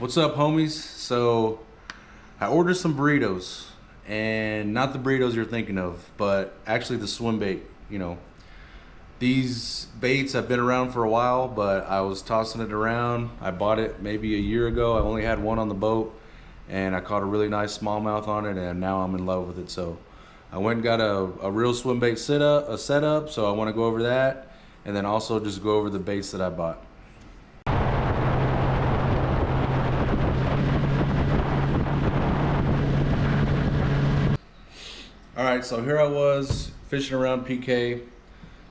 What's up, homies? So I ordered some burritos, and not the burritos you're thinking of, but actually the swim bait. These baits have been around for a while, but I was tossing it around. I bought it maybe a year ago. I only had one on the boat, and I caught a really nice smallmouth on it, and now I'm in love with it. So I went and got a real swim bait setup. So I want to go over that, and then also just go over the baits that I bought. All right, so here I was fishing around PK,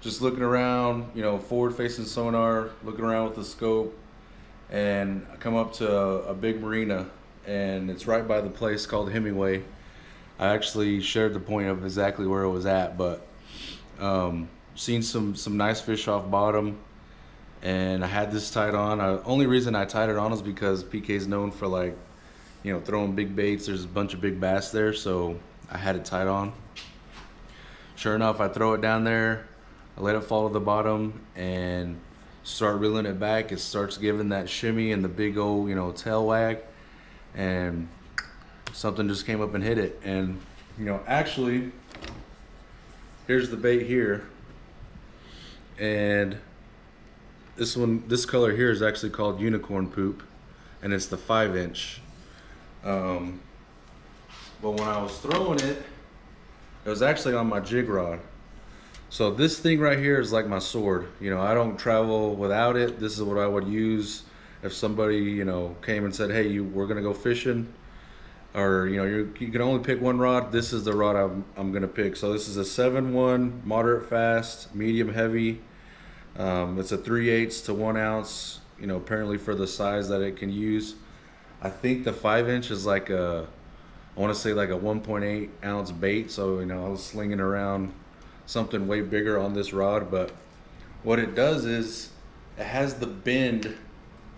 just looking around, forward facing sonar, looking around with the scope, and I come up to a big marina, and it's right by the place called Hemingway. I actually shared the point of exactly where it was at, but seen some nice fish off bottom, and I had this tied on. Only reason I tied it on is because PK is known for throwing big baits. There's a bunch of big bass there, so I had it tied on. Sure enough, I throw it down there, I let it fall to the bottom and start reeling it back. It starts giving that shimmy and the big old, tail wag, and something just came up and hit it. And, actually, here's the bait here. And this color here is actually called unicorn poop, and it's the 5-inch. But when I was throwing it, it was actually on my jig rod. So this thing right here is like my sword. I don't travel without it. This is what I would use if somebody, came and said, hey, we're gonna go fishing, or you can only pick one rod. This is the rod I'm gonna pick. So this is a 7-1 moderate fast, medium heavy. It's a 3/8 to 1 ounce. Apparently for the size that it can use. I think the 5-inch is like I want to say like a 1.8 ounce bait. So, I was slinging around something way bigger on this rod, but what it does is it has the bend,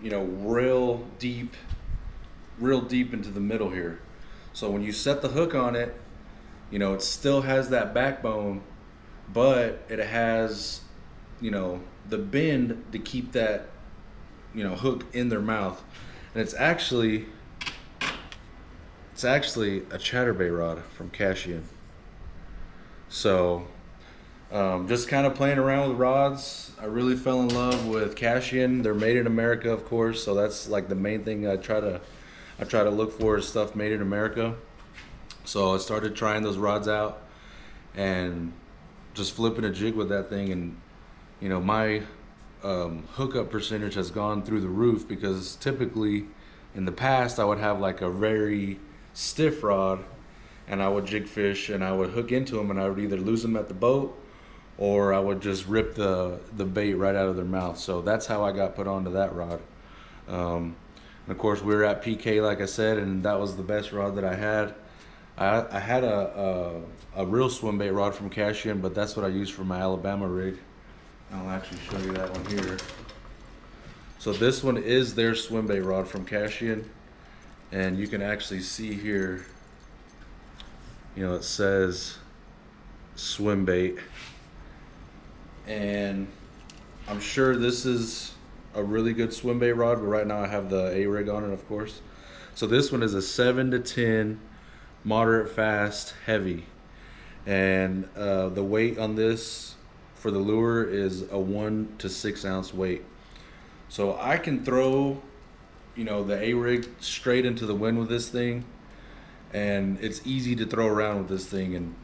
real deep into the middle here. So when you set the hook on it, it still has that backbone, but it has, the bend to keep that, hook in their mouth. And it's actually a chatterbait rod from Cashion. So just kind of playing around with rods, I really fell in love with Cashion. They're made in America, of course, so that's like the main thing I try to look for, is stuff made in America. So I started trying those rods out and just flipping a jig with that thing, and my hookup percentage has gone through the roof, because typically in the past I would have like a very stiff rod and I would jig fish and I would hook into them, and I would either lose them at the boat or I would just rip the bait right out of their mouth. So that's how I got put onto that rod. And of course we were at PK, like I said, and that was the best rod that I had. I had a real swim bait rod from Cashion, but that's what I used for my Alabama rig. I'll actually show you that one here. So this one is their swim bait rod from Cashion, and you can actually see here, it says swim bait, and I'm sure this is a really good swim bait rod, but right now I have the Arig on it, of course. So this one is a 7 to 10 moderate fast heavy, and the weight on this for the lure is a 1 to 6 ounce weight. So I can throw, the A-rig straight into the wind with this thing, and it's easy to throw around with this thing, and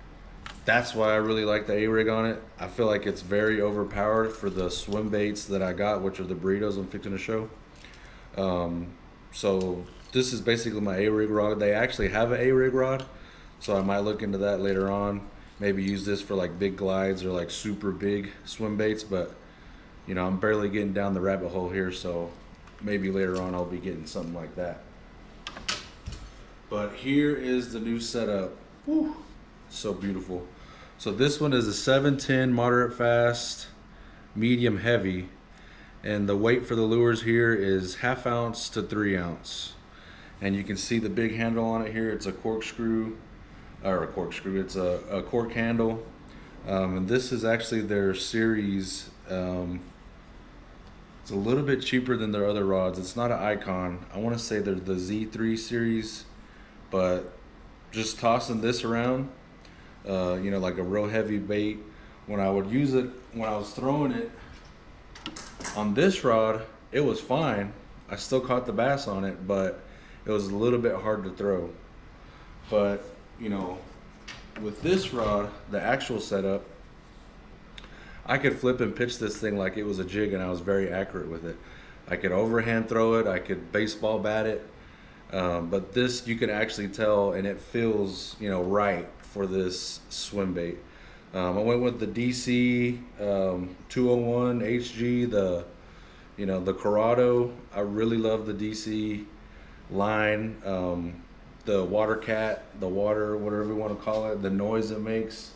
that's why I really like the A-rig on it. I feel like it's very overpowered for the swim baits that I got, which are the burritos I'm fixing to show. So this is basically my A-rig rod. They actually have an A-rig rod, so I might look into that later on. Maybe use this for like big glides or like super big swim baits, but I'm barely getting down the rabbit hole here, so maybe later on I'll be getting something like that. But here is the new setup. Woo, so beautiful. So this one is a 710 moderate fast, medium heavy, and the weight for the lures here is 1/2 ounce to 3 ounce. And you can see the big handle on it here. It's a corkscrew, it's a cork handle. And this is actually their series It's a little bit cheaper than their other rods. It's not an Icon. I want to say they're the Z3 series, but just tossing this around, you know, like a real heavy bait. When I would use it, when I was throwing it on this rod, it was fine. I still caught the bass on it, but it was a little bit hard to throw. But, you know, with this rod, the actual setup, I could flip and pitch this thing like it was a jig, and I was very accurate with it. I could overhand throw it, I could baseball bat it, but this you can actually tell, and it feels, you know, right for this swim bait. I went with the DC 201 HG, the, you know, the Corrado. I really love the DC line, the water cat, the water, whatever you want to call it, the noise it makes.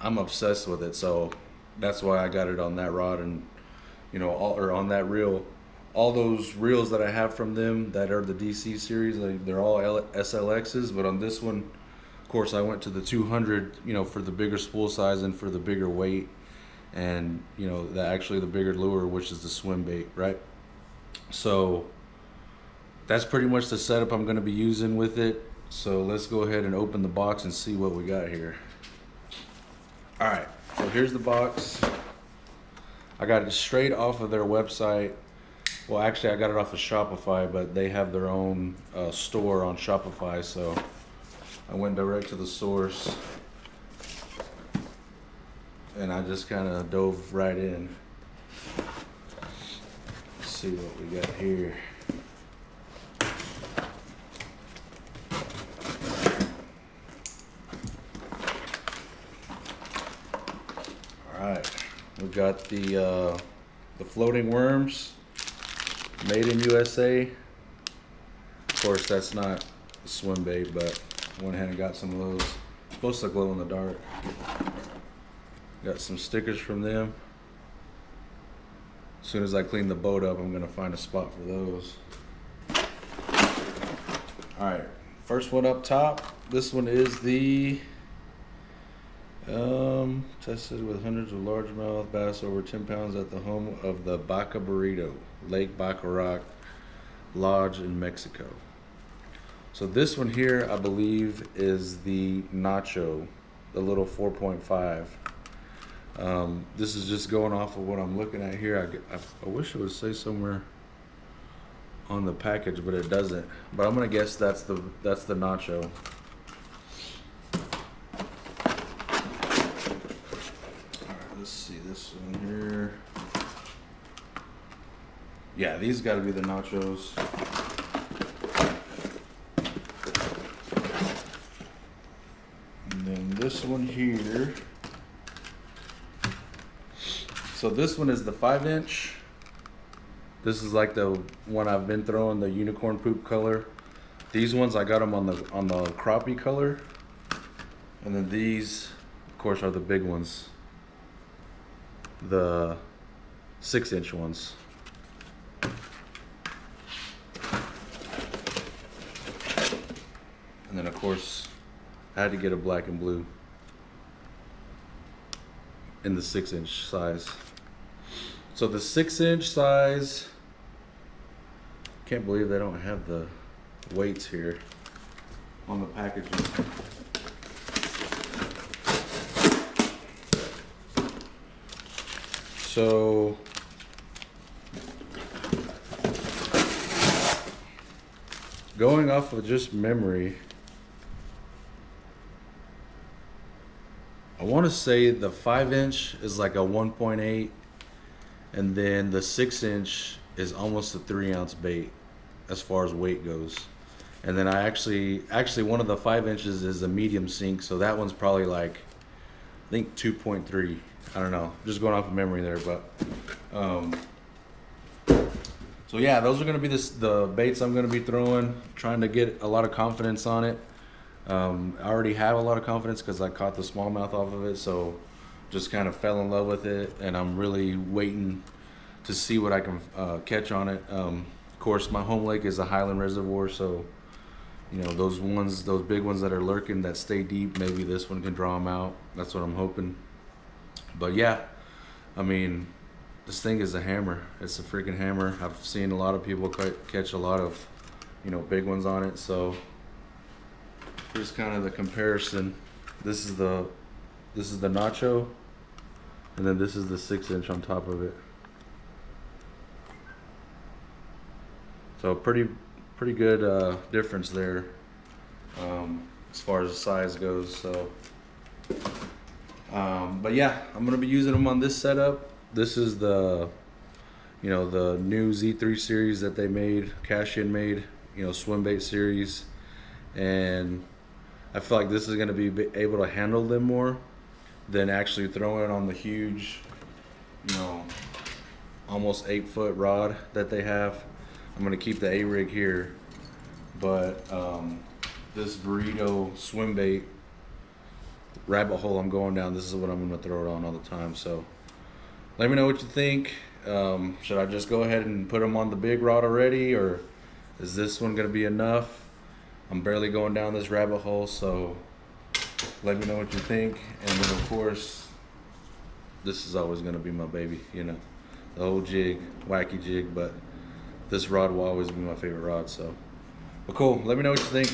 I'm obsessed with it, so that's why I got it on that rod, and you know, or on that reel. All those reels that I have from them that are the DC series, they're all SLXs, but on this one, of course, I went to the 200, you know, for the bigger spool size and for the bigger weight, and you know, actually the bigger lure, which is the swim bait, right? So that's pretty much the setup I'm going to be using with it. So let's go ahead and open the box and see what we got here. All right, so here's the box. I got it straight off of their website. Well, actually, I got it off of Shopify, but they have their own store on Shopify, so I went direct to the source, and I just kind of dove right in. Let's see what we got here. We got the floating worms, made in USA. Of course, that's not a swim bait, but I went ahead and got some of those. It's supposed to glow in the dark. Got some stickers from them. As soon as I clean the boat up, I'm gonna find a spot for those. All right, first one up top. This one is the tested with hundreds of largemouth bass over 10 pounds at the home of the Bacca Burrito, Lake Baccarat Lodge in Mexico. So this one here, I believe, is the Nacho, the little 4.5. This is just going off of what I'm looking at here. I wish it would say somewhere on the package, but it doesn't. But I'm gonna guess that's the Nacho. Let's see this one here. Yeah, these got to be the Nachos. And then this one here. So this one is the 5-inch. This is like the one I've been throwing, the unicorn poop color. These ones I got them on the crappie color. And then these, of course, are the big ones. The 6-inch ones. And then of course I had to get a black and blue in the 6-inch size. So the 6-inch size, can't believe they don't have the weights here on the packaging. So going off of just memory, I want to say the 5-inch is like a 1.8, and then the 6-inch is almost a 3-ounce bait as far as weight goes. And then I actually one of the 5 inches is a medium sink, so that one's probably like, I think 2.3. I don't know, just going off of memory there, but so yeah, those are gonna be the baits I'm gonna be throwing, trying to get a lot of confidence on it. I already have a lot of confidence because I caught the smallmouth off of it, so just kind of fell in love with it, and I'm really waiting to see what I can catch on it. Of course, my home lake is a highland reservoir, so you know, those big ones that are lurking that stay deep, maybe this one can draw them out. That's what I'm hoping. But yeah, I mean, this thing is a hammer. It's a freaking hammer. I've seen a lot of people catch a lot of, you know, big ones on it. So here's kind of the comparison. This is the Nacho, and then this is the 6-inch on top of it. So pretty good difference there as far as the size goes. So, but yeah, I'm gonna be using them on this setup. This is the, you know, the new Z3 series that they made, Cashion made, you know, swim bait series, and I feel like this is gonna be able to handle them more than actually throwing on the huge, you know, almost 8-foot rod that they have. I'm gonna keep the Arig here, but this burrito swim bait rabbit hole I'm going down, this is what I'm gonna throw it on all the time. So let me know what you think. Should I just go ahead and put them on the big rod already, or is this one gonna be enough? I'm barely going down this rabbit hole, so let me know what you think. And then of course, this is always gonna be my baby, you know, the whole jig, wacky jig, but this rod will always be my favorite rod. So, but cool, let me know what you think.